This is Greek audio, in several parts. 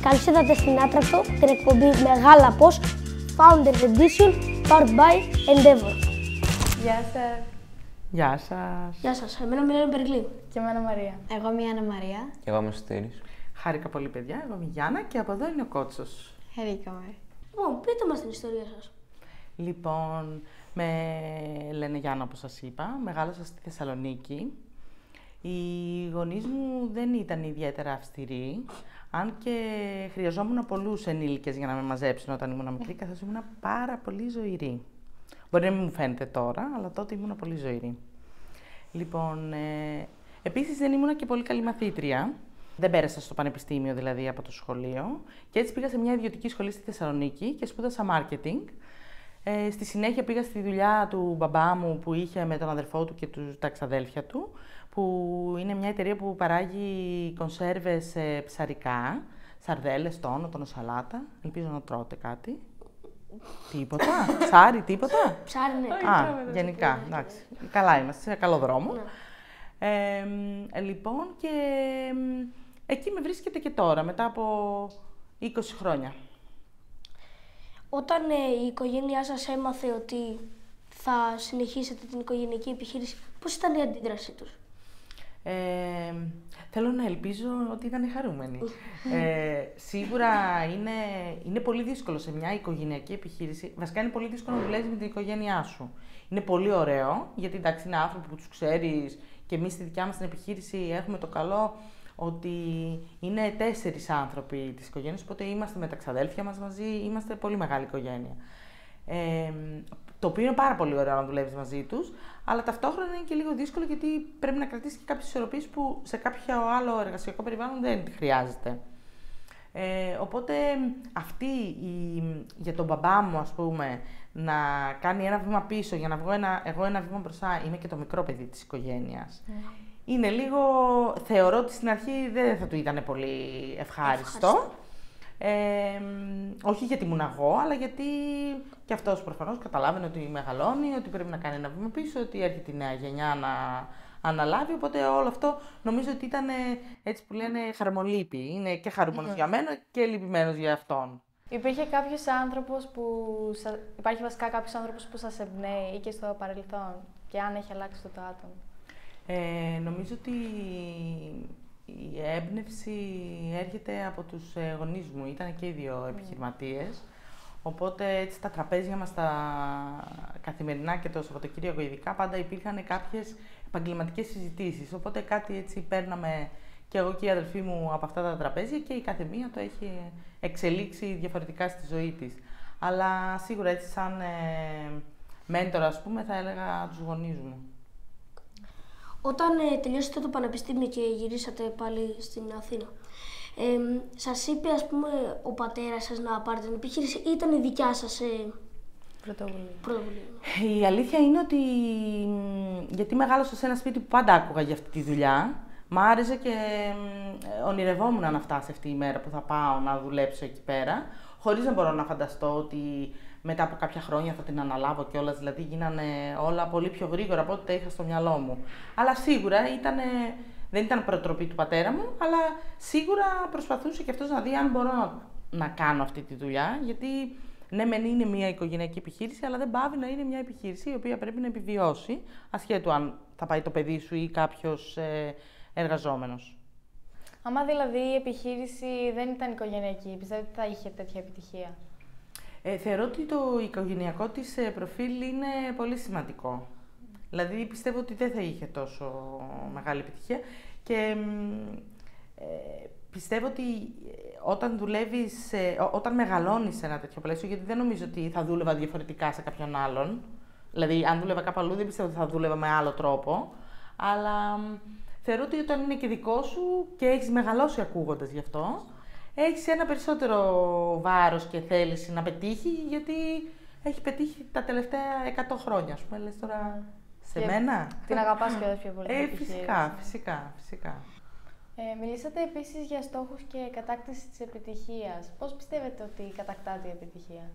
Καλώς ήρθατε στην Άτρακτο, την εκπομπή Μεγάλα Πώς, Founders Edition, powered by Endeavor. Γεια σας. Γεια σας. Γεια σας, εμένα με λένε Περιγλή. Και εμένα Μαρία. Εγώ είμαι η Άννα Μαρία. Και εγώ είμαι ο Στήρης. Χάρηκα πολύ, παιδιά. Εγώ είμαι η Γιάννα και από εδώ είναι ο Κότσος. Χαρήκαμε. Λοιπόν, πείτε μας την ιστορία σας. Λοιπόν, με λένε Γιάννα, όπως σας είπα. Μεγάλωσα στη Θεσσαλονίκη. Οι γονείς μου δεν ήταν ιδιαίτερα αυστηροί, αν και χρειαζόμουν πολλούς ενήλικες για να με μαζέψουν όταν ήμουν μικρή, καθώς ήμουν πάρα πολύ ζωηρή. Μπορεί να μην μου φαίνεται τώρα, αλλά τότε ήμουν πολύ ζωηρή. Λοιπόν, επίσης δεν ήμουν και πολύ καλή μαθήτρια. Δεν πέρασα στο πανεπιστήμιο, δηλαδή, από το σχολείο. Και έτσι πήγα σε μια ιδιωτική σχολή στη Θεσσαλονίκη και σπούδασα marketing. Στη συνέχεια πήγα στη δουλειά του μπαμπά μου που είχε με τον αδερφό του και τα εξαδέλφια του, που είναι μια εταιρεία που παράγει κονσέρβες ψαρικά, σαρδέλες, τόνο, σαλάτα. Ελπίζω να τρώτε κάτι. Τίποτα, ψάρι, τίποτα. Ψάρι, ναι. Α, γενικά, εντάξει. Καλά είμαστε, σε καλό δρόμο. Λοιπόν, και εκεί με βρίσκεται και τώρα, μετά από 20 χρόνια. Όταν η οικογένειά σας έμαθε ότι θα συνεχίσετε την οικογενειακή επιχείρηση, πώς ήταν η αντίδρασή τους? Θέλω να ελπίζω ότι ήταν χαρούμενοι. Σίγουρα είναι πολύ δύσκολο σε μια οικογενειακή επιχείρηση. Βασικά είναι πολύ δύσκολο να δουλεύεις με την οικογένειά σου. Είναι πολύ ωραίο, γιατί εντάξει είναι άνθρωποι που τους ξέρεις και εμείς στη δικιά μας την επιχείρηση έχουμε το καλό ότι είναι 4 άνθρωποι της οικογένειας, οπότε είμαστε με τα ξαδέλφια μας μαζί, είμαστε πολύ μεγάλη οικογένεια. Το οποίο είναι πάρα πολύ ωραίο να δουλεύεις μαζί τους, αλλά ταυτόχρονα είναι και λίγο δύσκολο γιατί πρέπει να κρατήσεις και κάποιες ισορροπίες που σε κάποιο άλλο εργασιακό περιβάλλον δεν τη χρειάζεται. Οπότε για τον μπαμπά μου, ας πούμε, να κάνει ένα βήμα πίσω για να βγω εγώ ένα βήμα μπροστά, είμαι και το μικρό παιδί της οικογένειας. Είναι λίγο, θεωρώ ότι στην αρχή δεν θα του ήταν πολύ ευχάριστο. Όχι γιατί ήμουν εγώ, αλλά γιατί και αυτός προφανώς καταλάβαινε ότι μεγαλώνει, ότι πρέπει να κάνει ένα βήμα πίσω, ότι έρχεται η νέα γενιά να αναλάβει, οπότε όλο αυτό νομίζω ότι ήταν έτσι που λένε χαρμολύπη. Είναι και χαρούμενος για μένα και λυπημένος για αυτόν. Υπάρχει βασικά κάποιος άνθρωπος που σας εμπνέει ή και στο παρελθόν και αν έχει αλλάξει το άτομο? Νομίζω ότι η έμπνευση έρχεται από τους γονείς μου. Ήταν και οι δύο επιχειρηματίες. Οπότε έτσι στα τραπέζια μας τα καθημερινά και το Σαββατοκύριακο ειδικά πάντα υπήρχαν κάποιες επαγγελματικές συζητήσεις. Οπότε κάτι έτσι παίρναμε και εγώ και η αδελφή μου από αυτά τα τραπέζια και η κάθε μία το έχει εξελίξει διαφορετικά στη ζωή της. Αλλά σίγουρα έτσι σαν μέντορα, ας πούμε, θα έλεγα τους γονείς μου. Όταν τελειώσατε το πανεπιστήμιο και γυρίσατε πάλι στην Αθήνα, σας είπε, ας πούμε, ο πατέρας σας να πάρετε την επιχείρηση ή ήταν η δικιά σας πρωτοβουλία? Η αλήθεια είναι ότι, γιατί μεγάλωσα σε ένα σπίτι που πάντα άκουγα για αυτή τη δουλειά, μ' άρεσε και ονειρευόμουν να φτάσει αυτή η μέρα που θα πάω να δουλέψω εκεί πέρα, χωρίς να μπορώ να φανταστώ ότι μετά από κάποια χρόνια θα την αναλάβω κιόλας, δηλαδή γίνανε όλα πολύ πιο γρήγορα από ό,τι τα είχα στο μυαλό μου. Αλλά σίγουρα δεν ήταν προτροπή του πατέρα μου, αλλά σίγουρα προσπαθούσε και αυτός να δει αν μπορώ να κάνω αυτή τη δουλειά, γιατί ναι, μεν είναι μια οικογενειακή επιχείρηση, αλλά δεν πάβει να είναι μια επιχείρηση η οποία πρέπει να επιβιώσει, ασχέτου αν θα πάει το παιδί σου ή κάποιος εργαζόμενος. Άμα δηλαδή η επιχείρηση δεν ήταν οικογενειακή, πιστεύετε ότι θα είχε τέτοια επιτυχία? Θεωρώ ότι το οικογενειακό της προφίλ είναι πολύ σημαντικό. Δηλαδή πιστεύω ότι δεν θα είχε τόσο μεγάλη επιτυχία και πιστεύω ότι όταν μεγαλώνεις σε ένα τέτοιο πλαίσιο, γιατί δεν νομίζω ότι θα δούλευα διαφορετικά σε κάποιον άλλον, δηλαδή αν δούλευα κάπου αλλού δεν πιστεύω ότι θα δούλευα με άλλο τρόπο, αλλά θεωρώ ότι όταν είναι και δικό σου και έχεις μεγαλώσει ακούγοντας γι' αυτό, έχεις ένα περισσότερο βάρος και θέληση να πετύχει, γιατί έχει πετύχει τα τελευταία 100 χρόνια, ας πούμε, λες τώρα σε μένα. Την αγαπάς και πιο πολύ. Φυσικά. Μιλήσατε επίσης για στόχους και κατάκτηση της επιτυχίας. Πώς πιστεύετε ότι κατακτάται η επιτυχία?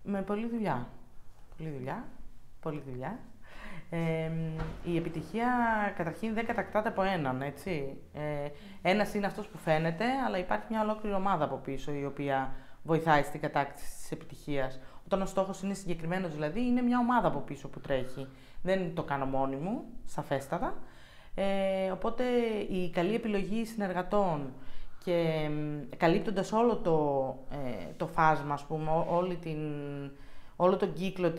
Με πολλή δουλειά. Πολλή δουλειά. Η επιτυχία καταρχήν δεν κατακτάται από έναν, έτσι. Ένας είναι αυτός που φαίνεται, αλλά υπάρχει μια ολόκληρη ομάδα από πίσω η οποία βοηθάει στην κατάκτηση της επιτυχίας. Όταν ο στόχος είναι συγκεκριμένος, δηλαδή, είναι μια ομάδα από πίσω που τρέχει. Δεν το κάνω μόνη μου, σαφέστατα. Οπότε η καλή επιλογή συνεργατών και καλύπτοντας όλο το φάσμα, ας πούμε, όλο τον κύκλο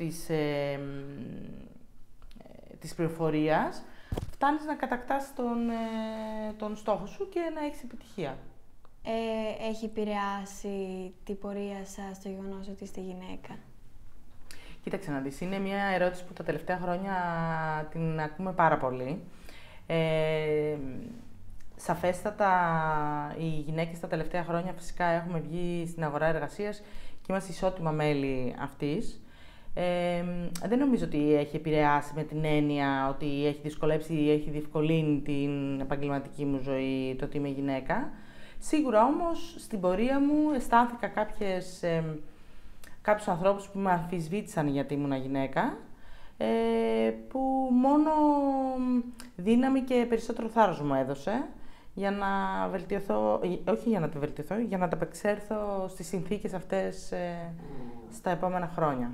της πληροφορίας, φτάνεις να κατακτάς τον στόχο σου και να έχεις επιτυχία. Έχει επηρεάσει την πορεία σας το γεγονός ότι είστε γυναίκα? Κοίταξε να δεις, είναι μια ερώτηση που τα τελευταία χρόνια την ακούμε πάρα πολύ. Σαφέστατα, οι γυναίκες τα τελευταία χρόνια φυσικά έχουμε βγει στην αγορά εργασίας και είμαστε ισότιμα μέλη αυτής. Δεν νομίζω ότι έχει επηρεάσει με την έννοια ότι έχει δυσκολέψει ή έχει διευκολύνει την επαγγελματική μου ζωή το ότι είμαι γυναίκα. Σίγουρα όμως στην πορεία μου αισθάνθηκα κάποιους ανθρώπους που με αμφισβήτησαν γιατί ήμουν γυναίκα, που μόνο δύναμη και περισσότερο θάρρος μου έδωσε για να βελτιωθώ, όχι για να τη βελτιωθώ, για να ανταπεξέλθω στις συνθήκες αυτές στα επόμενα χρόνια.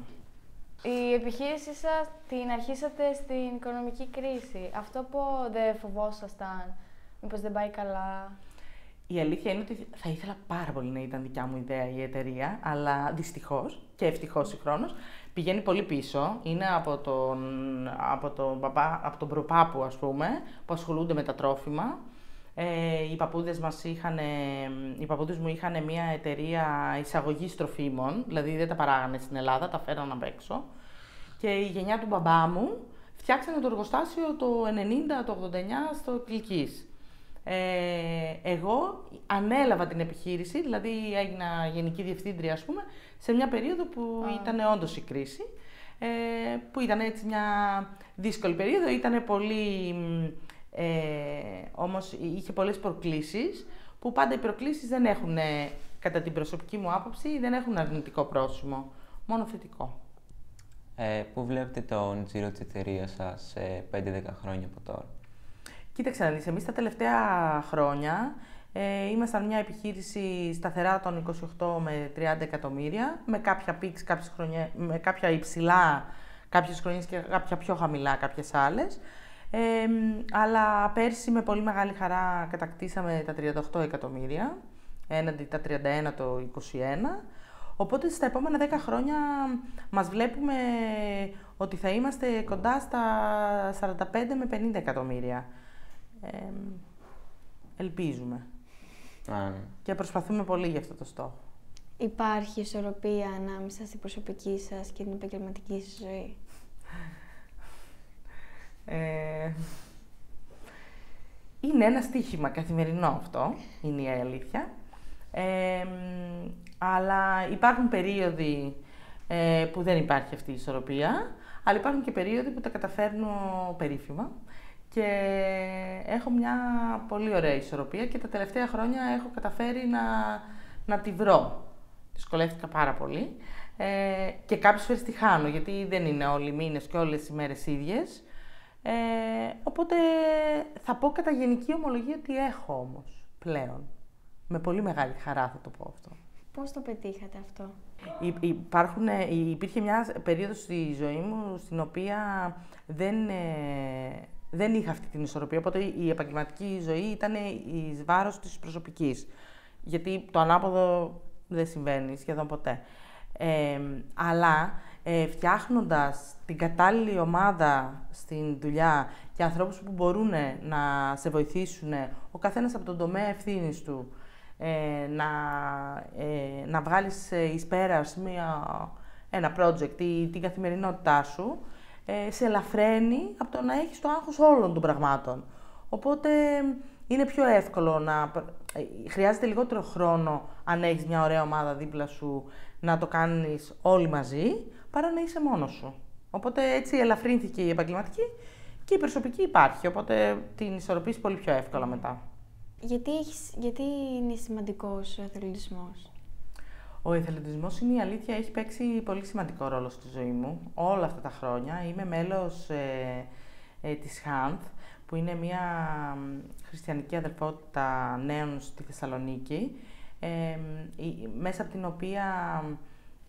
Η επιχείρησή σας την αρχίσατε στην οικονομική κρίση. Αυτό που δεν φοβόσασταν, μήπως δεν πάει καλά? Η αλήθεια είναι ότι θα ήθελα πάρα πολύ να ήταν δικιά μου ιδέα η εταιρεία, αλλά δυστυχώς και ευτυχώς συγχρόνως πηγαίνει πολύ πίσω. Είναι από τον προπάπου, ας πούμε, που ασχολούνται με τα τρόφιμα. Οι παππούδες μου είχαν μια εταιρεία εισαγωγής τροφίμων, δηλαδή δεν τα παράγανε στην Ελλάδα, τα φέραν απ' έξω. Και η γενιά του μπαμπά μου φτιάξανε το εργοστάσιο το 90, το 89 στο Κιλκής. Εγώ ανέλαβα την επιχείρηση, δηλαδή έγινα γενική διευθύντρια, ας πούμε, σε μια περίοδο που ήταν όντως η κρίση, που ήταν έτσι μια δύσκολη περίοδο, ήταν πολύ, όμως είχε πολλές προκλήσεις, που πάντα οι προκλήσεις δεν έχουν, κατά την προσωπική μου άποψη, δεν έχουν αρνητικό πρόσημο, μόνο θετικό. Πού βλέπετε τον τζίρο της εταιρείας σας σε 5-10 χρόνια από τώρα? Κοίταξε να δεις, εμείς τα τελευταία χρόνια ήμασταν μια επιχείρηση σταθερά των 28 με 30 εκατομμύρια, με κάποια peaks, με κάποια υψηλά κάποιες χρονιές και κάποια πιο χαμηλά κάποιες άλλες. Αλλά πέρσι με πολύ μεγάλη χαρά κατακτήσαμε τα 38 εκατομμύρια, έναντι τα 31 το 2021. Οπότε στα επόμενα 10 χρόνια μας βλέπουμε ότι θα είμαστε κοντά στα 45 με 50 εκατομμύρια. Ελπίζουμε. Και προσπαθούμε πολύ για αυτό το στόχο. Υπάρχει ισορροπία ανάμεσα στην προσωπική σας και την επαγγελματική σας ζωή? Είναι ένα στοίχημα καθημερινό αυτό, είναι η αλήθεια. Αλλά υπάρχουν περίοδοι που δεν υπάρχει αυτή η ισορροπία, αλλά υπάρχουν και περίοδοι που τα καταφέρνω περίφημα και έχω μια πολύ ωραία ισορροπία και τα τελευταία χρόνια έχω καταφέρει να τη βρω. Δυσκολεύτηκα πάρα πολύ και κάποιες φορές τη χάνω, γιατί δεν είναι όλοι οι μήνες και όλες οι μέρες ίδιες. Οπότε θα πω κατά γενική ομολογία ότι έχω όμως πλέον. Με πολύ μεγάλη χαρά θα το πω αυτό. Πώς το πετύχατε αυτό? Υπήρχε μια περίοδος στη ζωή μου στην οποία δεν είχα αυτή την ισορροπία, οπότε η επαγγελματική ζωή ήταν εις βάρος της προσωπικής. Γιατί το ανάποδο δεν συμβαίνει σχεδόν ποτέ. Αλλά φτιάχνοντας την κατάλληλη ομάδα στην δουλειά και ανθρώπους που μπορούν να σε βοηθήσουν, ο καθένας από τον τομέα ευθύνης του, να βγάλεις εις πέρας ένα project ή την καθημερινότητά σου, σε ελαφραίνει από το να έχεις το άγχος όλων των πραγμάτων. Οπότε είναι πιο εύκολο χρειάζεται λιγότερο χρόνο αν έχεις μια ωραία ομάδα δίπλα σου να το κάνεις όλοι μαζί, παρά να είσαι μόνος σου. Οπότε έτσι ελαφρύνθηκε η επαγγελματική και η προσωπική υπάρχει, οπότε την ισορροπείς πολύ πιο εύκολα μετά. Γιατί είναι σημαντικός ο αθλητισμός? Ο εθελοντισμός, είναι η αλήθεια, έχει παίξει πολύ σημαντικό ρόλο στη ζωή μου όλα αυτά τα χρόνια. Είμαι μέλος της ΧΑΝΘ, που είναι μια χριστιανική αδελφότητα νέων στη Θεσσαλονίκη, μέσα από την οποία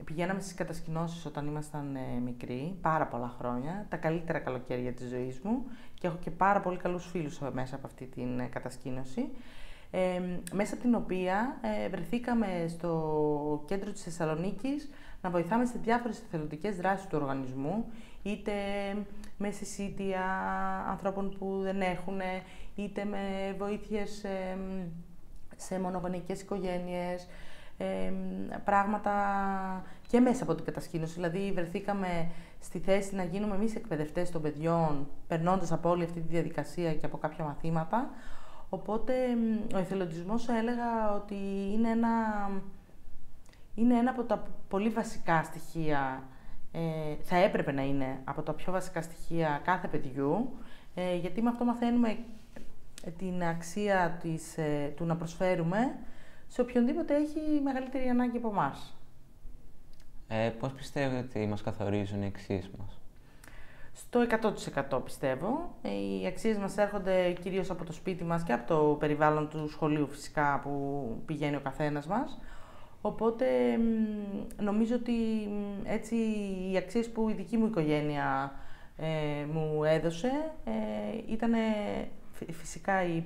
πηγαίναμε στις κατασκηνώσεις όταν ήμασταν μικροί, πάρα πολλά χρόνια, τα καλύτερα καλοκαίρια της ζωής μου, και έχω και πάρα πολύ καλούς φίλους μέσα από αυτή την κατασκήνωση. Μέσα από την οποία βρεθήκαμε στο κέντρο της Θεσσαλονίκης να βοηθάμε σε διάφορες εθελοντικές δράσεις του οργανισμού, είτε με συσίτια ανθρώπων που δεν έχουν, είτε με βοήθειες σε μονογονεϊκές οικογένειες, πράγματα και μέσα από την κατασκήνωση. Δηλαδή βρεθήκαμε στη θέση να γίνουμε εμείς εκπαιδευτές των παιδιών, περνώντας από όλη αυτή τη διαδικασία και από κάποια μαθήματα. Οπότε ο εθελοντισμός, έλεγα ότι είναι ένα από τα πολύ βασικά στοιχεία, θα έπρεπε να είναι από τα πιο βασικά στοιχεία κάθε παιδιού, γιατί με αυτό μαθαίνουμε την αξία του να προσφέρουμε σε οποιονδήποτε έχει μεγαλύτερη ανάγκη από εμάς. Πώς πιστεύετε ότι μας καθορίζουν οι αξίες μας? Στο 100% πιστεύω. Οι αξίες μας έρχονται κυρίως από το σπίτι μας και από το περιβάλλον του σχολείου φυσικά που πηγαίνει ο καθένας μας. Οπότε νομίζω ότι έτσι οι αξίες που η δική μου οικογένεια μου έδωσε ήταν φυσικά η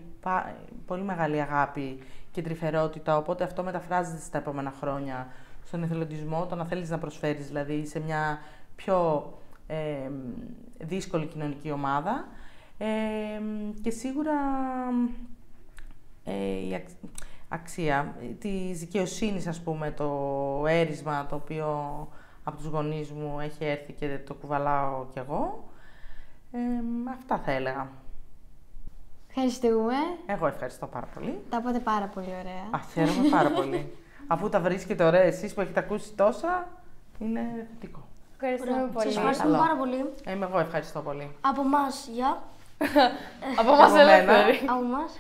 πολύ μεγάλη αγάπη και τρυφερότητα, οπότε αυτό μεταφράζεται στα επόμενα χρόνια στον εθελοντισμό, το να θέλεις να προσφέρεις δηλαδή σε μια πιο δύσκολη κοινωνική ομάδα, και σίγουρα η αξία της δικαιοσύνης, ας πούμε, το έρισμα το οποίο από τους γονείς μου έχει έρθει και το κουβαλάω κι εγώ. Αυτά θα έλεγα. Ευχαριστούμε. Εγώ ευχαριστώ πάρα πολύ. Τα είπατε πάρα πολύ ωραία. Χαίρομαι πάρα πολύ. Αφού τα βρίσκετε ωραία εσείς που έχετε ακούσει τόσα, είναι θετικό. Ευχαριστούμε πολύ. Σας ευχαριστούμε πάρα πολύ. Εγώ ευχαριστώ πολύ. Από εμάς, γεια. Από εμάς ελεύθεροι. Από εμάς.